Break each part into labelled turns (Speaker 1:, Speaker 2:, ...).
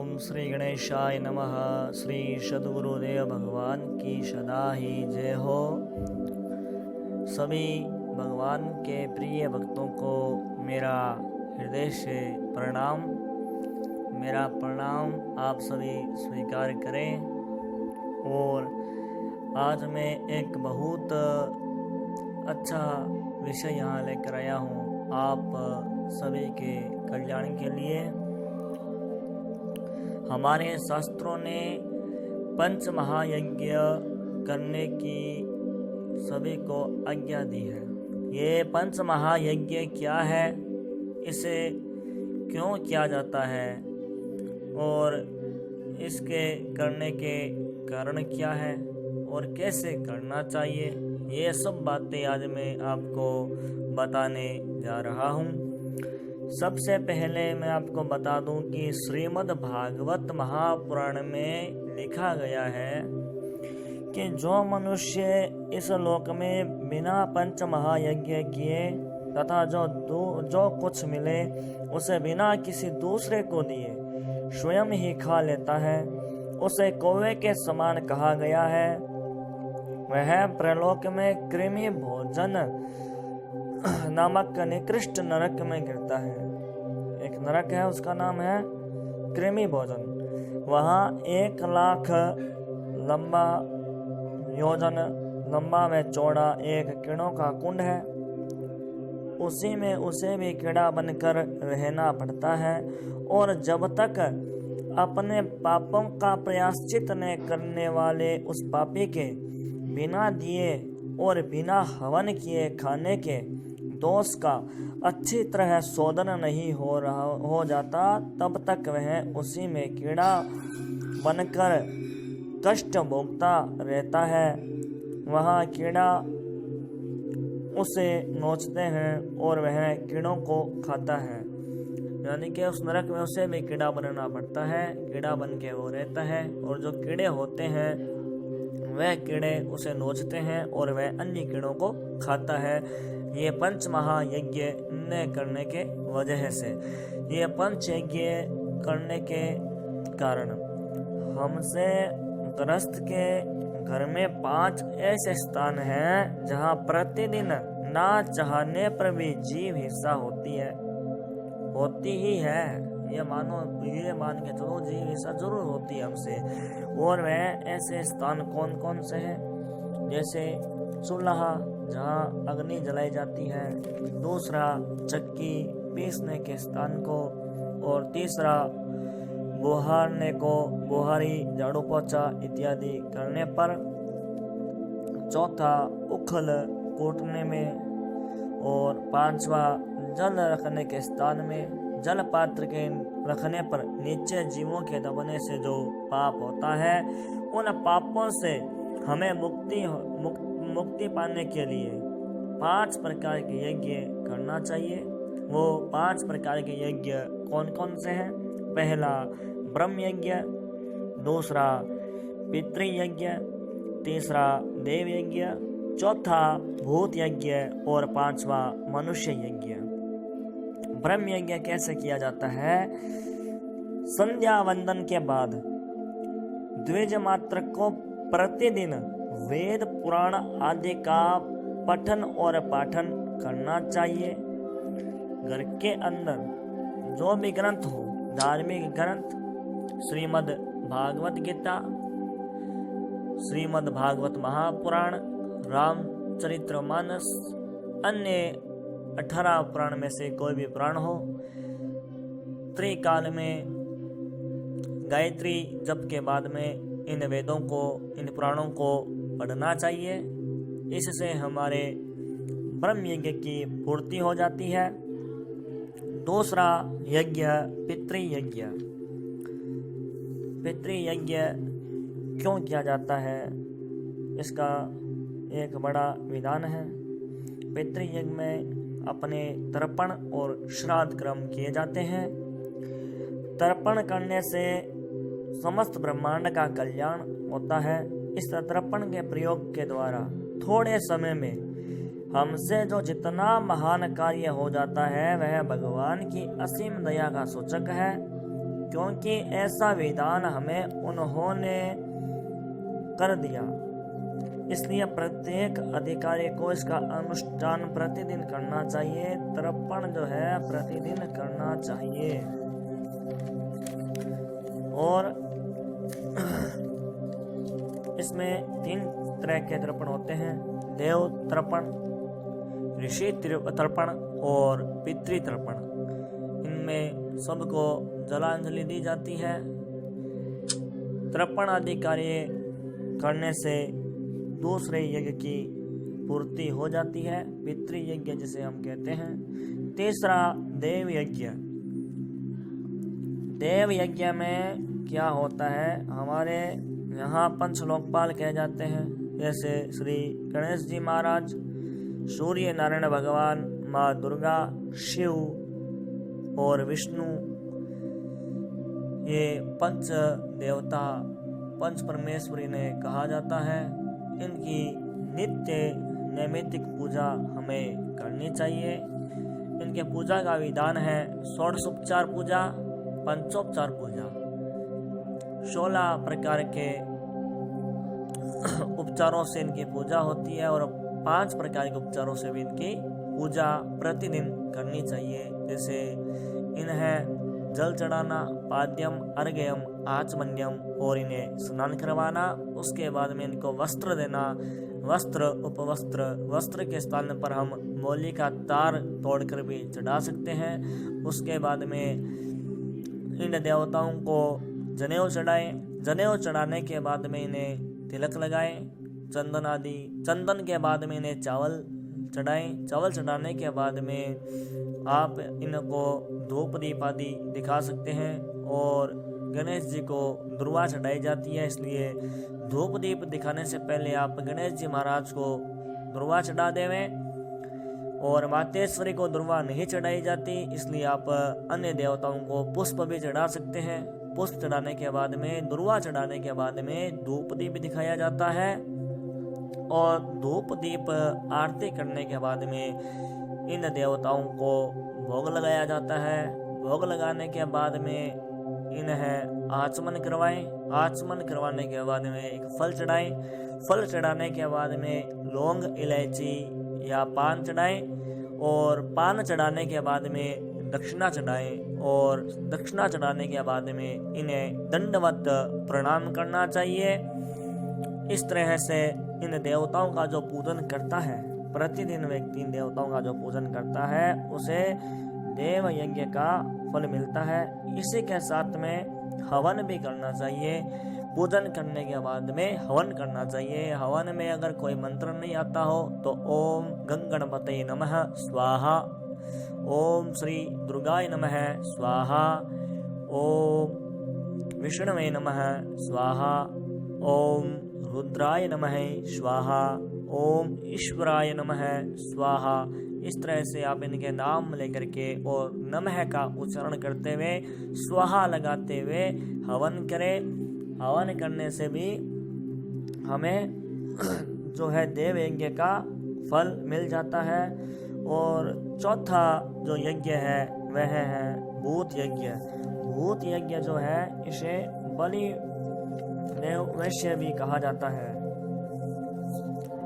Speaker 1: ओम श्री गणेशाय नमः। श्री सद्गुरुदेव भगवान की सदा ही जय हो। सभी भगवान के प्रिय भक्तों को मेरा हृदय से प्रणाम। मेरा प्रणाम आप सभी स्वीकार करें। और आज मैं एक बहुत अच्छा विषय यहाँ लेकर आया हूँ आप सभी के कल्याण के लिए। हमारे शास्त्रों ने पंच महायज्ञ करने की सभी को आज्ञा दी है। ये पंच महायज्ञ क्या है, इसे क्यों किया जाता है और इसके करने के कारण क्या है और कैसे करना चाहिए, ये सब बातें आज मैं आपको बताने जा रहा हूँ। सबसे पहले मैं आपको बता दूं कि श्रीमद् भागवत महापुराण में लिखा गया है कि जो मनुष्य इस लोक में बिना पंच महायज्ञ किए तथा जो कुछ मिले उसे बिना किसी दूसरे को दिए स्वयं ही खा लेता है, उसे कौवे के समान कहा गया है। वह प्रलोक में कृमि भोजन नामक निकृष्ट नरक में गिरता है। एक नरक है, उसका नाम है कृमि भोजन। वहाँ 1,00,000 लंबा योजन लंबा व चौड़ा एक कीड़ों का कुंड है। उसी में उसे भी कीड़ा बनकर रहना पड़ता है और जब तक अपने पापों का प्रायश्चित न करने वाले उस पापी के बिना दिए और बिना हवन किए खाने के दोष का अच्छी तरह शोधन नहीं हो जाता, तब तक वह उसी में कीड़ा बनकर कष्ट भोगता रहता है। वहाँ कीड़ा उसे नोचते हैं और वह कीड़ों को खाता है, यानी कि उस नरक में उसे भी कीड़ा बनना पड़ता है। कीड़ा बन के वो रहता है और जो कीड़े होते हैं वह कीड़े उसे नोचते हैं और वह अन्य कीड़ों को खाता है। ये पंच महायज्ञ न करने के वजह से, ये पंच यज्ञ करने के कारण हमसे ग्रस्त के घर में 5 ऐसे स्थान हैं जहाँ प्रतिदिन ना चाहने पर भी जीव हिस्सा होती ही है। ये मान के चलो जीव हिस्सा जरूर होती है हमसे। और वह ऐसे स्थान कौन कौन से हैं, जैसे चूल्हा जहाँ अग्नि जलाई जाती है, दूसरा चक्की पीसने के स्थान को, और तीसरा बुहारी झाड़ू पोछा इत्यादि करने पर, चौथा उखल कूटने में, और 5वां जल रखने के स्थान में। जल पात्र के रखने पर नीचे जीवों के दबने से जो पाप होता है, उन पापों से हमें मुक्ति पाने के लिए 5 प्रकार के यज्ञ करना चाहिए। वो 5 प्रकार के यज्ञ कौन कौन से हैं? पहला ब्रह्म यज्ञ, दूसरा पितृयज्ञ, तीसरा देव यज्ञ, चौथा भूत यज्ञ और 5वां मनुष्य यज्ञ। ब्रह्म यज्ञ कैसे किया जाता है? संध्या वंदन के बाद द्विज मात्र को प्रतिदिन वेद पुराण आदि का पठन और पाठन करना चाहिए। घर के अंदर जो भी ग्रंथ हो, धार्मिक ग्रंथ, श्रीमद् भागवत गीता, श्रीमद् भागवत महापुराण, रामचरितमानस, अन्य 18 पुराण में से कोई भी पुराण हो, त्रिकाल में गायत्री जप के बाद में इन वेदों को, इन पुराणों को पढ़ना चाहिए। इससे हमारे ब्रह्म यज्ञ की पूर्ति हो जाती है। दूसरा यज्ञ पितृयज्ञ। पितृयज्ञ क्यों किया जाता है, इसका एक बड़ा विधान है। पितृयज्ञ में अपने तर्पण और श्राद्ध कर्म किए जाते हैं। तर्पण करने से समस्त ब्रह्मांड का कल्याण होता है। इस तर्पण के प्रयोग के द्वारा थोड़े समय में हमसे जो जितना महान कार्य हो जाता है वह भगवान की असीम दया का सूचक है। क्योंकि ऐसा विधान हमें उन्होंने कर दिया, इसलिए प्रत्येक अधिकारी को इसका अनुष्ठान प्रतिदिन करना चाहिए। तर्पण जो है प्रतिदिन करना चाहिए। और इसमें 3 तरह के तर्पण होते हैं, देव तर्पण, ऋषि तर्पण और पितृ तर्पण। इनमें सबको जलांजलि दी जाती है। तर्पण आदि कार्य करने से दूसरे यज्ञ की पूर्ति हो जाती है, पितृ यज्ञ जिसे हम कहते हैं। तीसरा देव यज्ञ। देव यज्ञ में क्या होता है, हमारे यहाँ पंच लोकपाल कहे जाते हैं, जैसे श्री गणेश जी महाराज, सूर्य नारायण भगवान, माँ दुर्गा, शिव और विष्णु। ये पंच देवता, पंच परमेश्वरी ने कहा जाता है। इनकी नित्य नैमित्तिक पूजा हमें करनी चाहिए। इनके पूजा का विधान है षोडशोपचार पूजा, पंचोपचार पूजा। 16 प्रकार के उपचारों से इनकी पूजा होती है और 5 प्रकार के उपचारों से भी इनकी पूजा प्रतिदिन करनी चाहिए। जैसे इन्हें जल चढ़ाना, पाद्यम, अर्घ्यम, आचमन्यम और इन्हें स्नान करवाना। उसके बाद में इनको वस्त्र देना, वस्त्र, उपवस्त्र। वस्त्र के स्थान पर हम मौली का तार तोड़कर भी चढ़ा सकते हैं। उसके बाद में इन देवताओं को जनेऊ चढ़ाएं। जनेऊ चढ़ाने के बाद में इन्हें तिलक लगाएं, चंदन आदि। चंदन के बाद में इन्हें चावल चढ़ाएं। चावल चढ़ाने के बाद में आप इनको धूप दीप आदि दिखा सकते हैं। और गणेश जी को दुर्वा चढ़ाई जाती है, इसलिए धूप दीप दिखाने से पहले आप गणेश जी महाराज को दुर्वा चढ़ा देवें। और मातेश्वरी को दुर्वा नहीं चढ़ाई जाती, इसलिए आप अन्य देवताओं को पुष्प भी चढ़ा सकते हैं। पुष्प चढ़ाने के बाद में, दुर्वा चढ़ाने के बाद में धूप दीप दिखाया जाता है। और धूप दीप आरती करने के बाद में इन देवताओं को भोग लगाया जाता है। भोग लगाने के बाद में इन्हें आचमन करवाएं। आचमन करवाने के बाद में एक फल चढ़ाएं। फल चढ़ाने के बाद में लौंग, इलायची या पान चढ़ाएं। और पान चढ़ाने के बाद में दक्षिणा चढ़ाएं। और दक्षिणा चढ़ाने के बाद में इन्हें दंडवत प्रणाम करना चाहिए। इस तरह से इन देवताओं का जो पूजन करता है, प्रतिदिन व्यक्ति इन देवताओं का जो पूजन करता है उसे देव यज्ञ का फल मिलता है। इसी के साथ में हवन भी करना चाहिए। पूजन करने के बाद में हवन करना चाहिए। हवन में अगर कोई मंत्र नहीं आता हो तो ओम गंगणपते नमः स्वाहा, ओम श्री दुर्गाय नमः स्वाहा, ओम विष्णवे नमः स्वाहा, ओम रुद्राय नमः स्वाहा, ओम ईश्वराय नमः स्वाहा। इस तरह से आप इनके नाम लेकर के और नमः का उच्चारण करते हुए, स्वाहा लगाते हुए हवन करें। हवन करने से भी हमें जो है देव यज्ञ का फल मिल जाता है। और चौथा जो यज्ञ है वह है भूत यज्ञ। भूत यज्ञ जो है इसे बलि देव वैश्य भी कहा जाता है।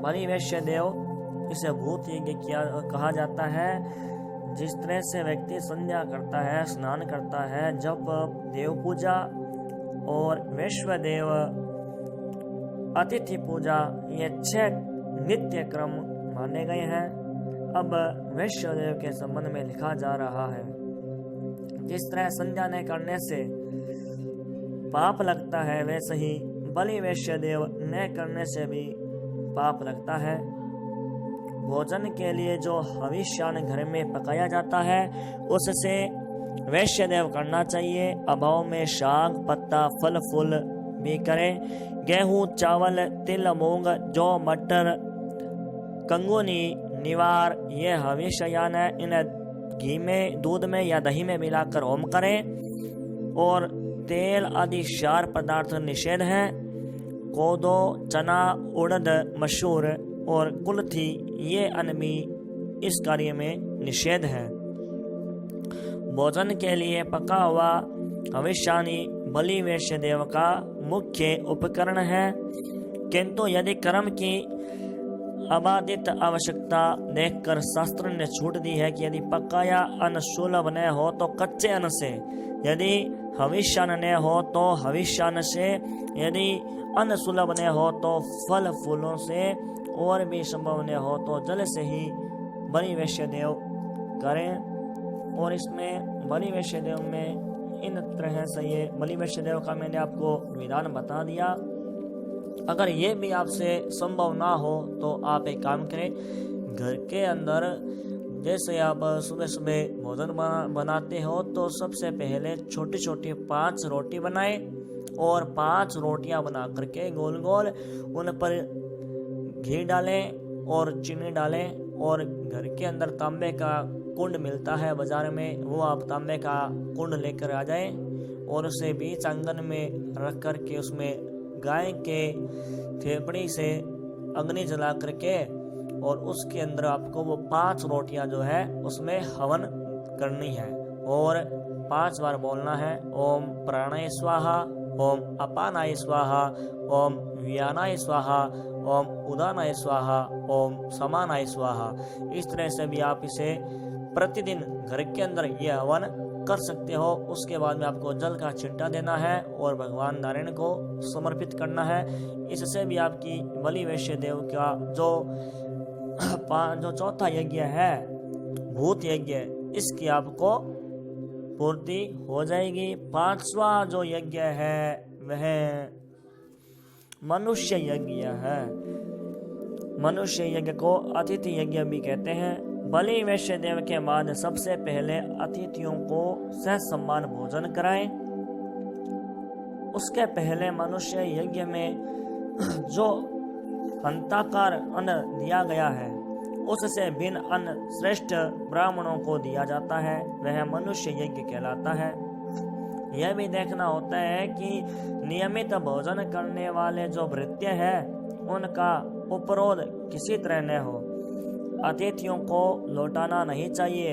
Speaker 1: बलि वैश्य देव इसे भूत यज्ञ कहा जाता है। जिस तरह से व्यक्ति संध्या करता है, स्नान करता है, जब देव पूजा और वैश्व देव अतिथि पूजा, ये 6 नित्य क्रम माने गए हैं। अब वैश्य देव के संबंध में लिखा जा रहा है। जिस तरह संध्या न करने से पाप लगता है, वैसे ही बलि वैश्य देव न करने से भी पाप लगता है। भोजन के लिए जो हविष्यान घर में पकाया जाता है उससे वैश्य देव करना चाहिए। अभाव में शाक, पत्ता, फल फूल भी करें। गेहूं, चावल, तिल, मूंग, जौ, मटर, कंगुनी, निवार, ये हविष्यान है। इन्हें घी में, दूध में या दही में मिलाकर होम करें। और तेल आदि क्षार पदार्थ निषेध है। कोदो, चना, उड़द, मसूर और कुल्थी, ये अन्न भी इस कार्य में निषेध है। भोजन के लिए पका हुआ हविष्यानि बलि वैश्य देव का मुख्य उपकरण है, किंतु यदि कर्म की अबाधित आवश्यकता देखकर शास्त्र ने छूट दी है कि यदि पकाया अन्न सुलभ न हो तो कच्चे अन्न से, यदि हविष्यान्न न हो तो हविष्यान्न से, यदि अन्न सुलभ न हो तो फल फूलों से, और भी संभव न हो तो जल से ही बलि वैश्य देव करें। और इसमें बलि वैश्य देव में इन तरह से ये बलि वैश्य देव का मैंने आपको विधान बता दिया। अगर ये भी आपसे संभव ना हो तो आप एक काम करें, घर के अंदर जैसे आप सुबह सुबह भोजन बनाते हो तो सबसे पहले छोटी छोटी 5 रोटी बनाएं और 5 रोटियां बना करके गोल गोल उन पर घी डालें और चीनी डालें, और घर के अंदर तांबे का कुंड मिलता है बाजार में, वो आप तांबे का कुंड लेकर आ जाएं और उसे बीच आंगन में रख करके उसमें गाय के थेपड़ी से अग्नि जला करके और उसके अंदर आपको वो 5 रोटियां जो है उसमें हवन करनी है और 5 बार बोलना है, ओम प्राणाय स्वाहा, ओम अपानाय स्वाहा, ओम व्यानाय स्वाहा, ओम उदानाय स्वाहा, ओम समानाय स्वाहा। इस तरह से भी आप इसे प्रतिदिन घर के अंदर ये हवन कर सकते हो। उसके बाद में आपको जल का छिट्टा देना है और भगवान नारायण को समर्पित करना है। इससे भी आपकी बलि वैश्य देव का जो चौथा यज्ञ है भूत यज्ञ, इसकी आपको पूर्ति हो जाएगी। 5वां जो यज्ञ है वह मनुष्य यज्ञ है। मनुष्य यज्ञ को अतिथि यज्ञ भी कहते हैं। बलि वैश्य देव के बाद सबसे पहले अतिथियों को सह सम्मान भोजन कराएं। उसके पहले मनुष्य यज्ञ में जो हंताकार अन्न दिया गया है उससे भिन्न अन्न श्रेष्ठ ब्राह्मणों को दिया जाता है, वह मनुष्य यज्ञ कहलाता है। यह भी देखना होता है कि नियमित भोजन करने वाले जो भृत्य है उनका उपरोध किसी तरह न हो। अतिथियों को लौटाना नहीं चाहिए,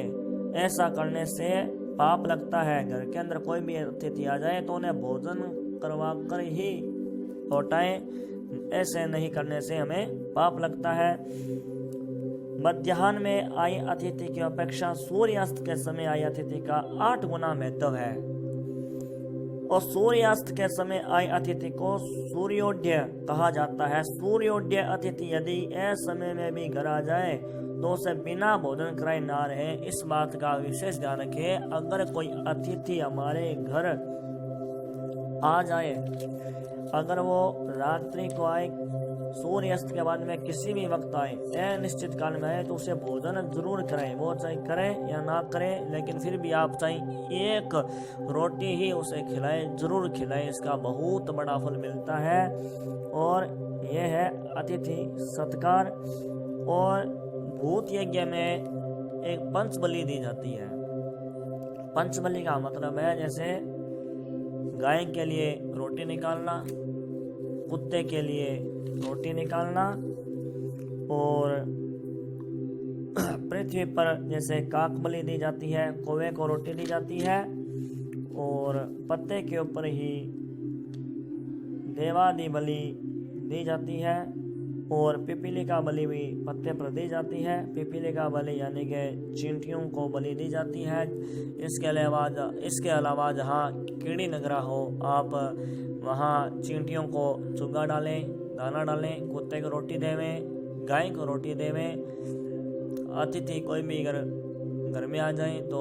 Speaker 1: ऐसा करने से पाप लगता है। घर के अंदर कोई भी अतिथि आ जाए तो उन्हें भोजन करवा कर ही लौटाएं, ऐसे नहीं करने से हमें पाप लगता है। मध्याह्न में आई अतिथि की अपेक्षा सूर्यास्त के समय आई अतिथि का 8 गुना महत्व है, और सूर्यास्त के समय आई अतिथि को सूर्योदय कहा जाता है। सूर्योदय अतिथि यदि इस समय में भी घर आ जाए तो उसे बिना भोजन कराए ना रहे, इस बात का विशेष ध्यान रखें। अगर कोई अतिथि हमारे घर आ जाए, अगर वो रात्रि को आए, सूर्यास्त के बाद में किसी भी वक्त आए, अनिश्चित काल में आए, तो उसे भोजन जरूर करें। वो चाहे करें या ना करें, लेकिन फिर भी आप चाहे एक रोटी ही उसे खिलाएं, जरूर खिलाएं, इसका बहुत बड़ा फल मिलता है। और यह है अतिथि सत्कार। और भूत यज्ञ में एक पंचबलि दी जाती है। पंचबलि का मतलब है जैसे गाय के लिए रोटी निकालना, कुत्ते के लिए रोटी निकालना, और पृथ्वी पर जैसे काक बलि दी जाती है, कौवे को रोटी दी जाती है, और पत्ते के ऊपर ही देवादि बलि दी जाती है, और पिपीली का बलि भी पत्ते पर दी जाती है। पिपीली का बलि यानी कि चींटियों को बलि दी जाती है। इसके अलावा जहाँ कीड़ी नगरा हो, आप वहाँ चींटियों को चुगा डालें, दाना डालें, कुत्ते को रोटी देवें, गाय को रोटी देवें। अतिथि कोई भी घर में आ जाए तो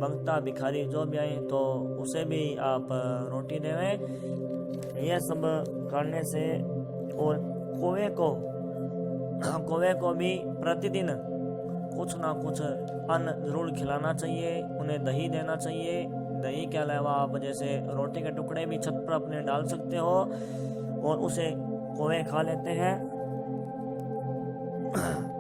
Speaker 1: भंगता भिखारी जो भी आए तो उसे भी आप रोटी देवें। यह सब करने से, और कौवे को भी प्रतिदिन कुछ ना कुछ अन्न जरूर खिलाना चाहिए, उन्हें दही देना चाहिए। दही के अलावा आप जैसे रोटी के टुकड़े भी छत पर अपने डाल सकते हो और उसे कौवे खा लेते हैं।